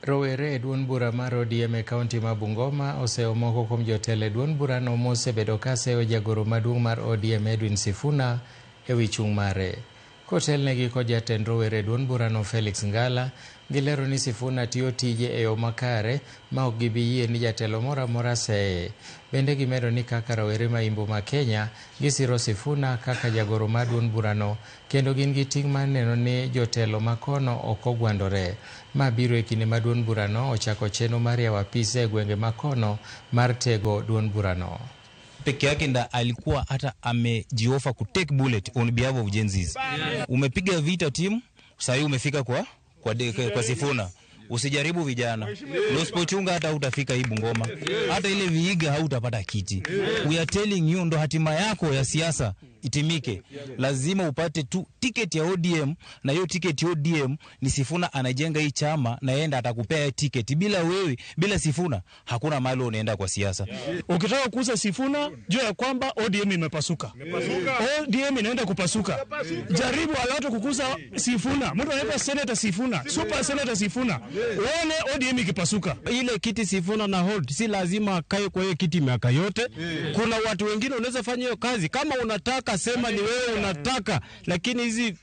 Rowere duon bura mar ODM e kaunti ma Bungoma oseomoko kuom jotelo duon burano mosebedo ka seyo jagoro maduong' mar ODM Edwin Sifuna e wi chung' mare. Kotelnegi kod jatend rowere duon burano Felix Ngala, gilero ni Sifuna tiyo tije e yo makare ma ok gibi yie ni jatelo moro amora seye. Bende gimedo ni kaka rowere ma Imbo ma Kenya gisiro Sifuna kaka jagoro mar duon burano, kendo gin gi ting' mar neno ni jotelo makono ok ogwandore. Ma biro e kinde ma duon burano ochako chenro mar yawo apise e gwenge makono mar tego duon burano. Peke yake nda alikuwa hata amejiofa ku take bullet on behalf of Gen Zs. Umepiga vita timu, sasa umefika kwa Sifuna. Usijaribu vijana. Usipochunga hata utafika hii Bungoma. Hata ile viiga hautapata kiti. We are telling you, ndo hatima yako ya siasa itimike. Lazima upate tu ticket ya ODM, na hiyo ticket ya ODM ni Sifuna anajenga hii chama na yenda atakupea ticket. Bila wewe, bila Sifuna hakuna mahali unaenda kwa siasa. Ukitaka kuuza Sifuna, jua ya kwamba ODM imepasuka. ODM inaenda kupasuka. Jaribu alato kukuza Sifuna. Mtu anaitwa Senator Sifuna, Super Senator Sifuna. Uone ODM ikipasuka. Ile kiti Sifuna na hold, si lazima akae kwa hiyo kiti miaka yote. Kuna watu wengine unaweza fanya hiyo kazi. Kama unataka sema ni wewe unataka, lakini hizi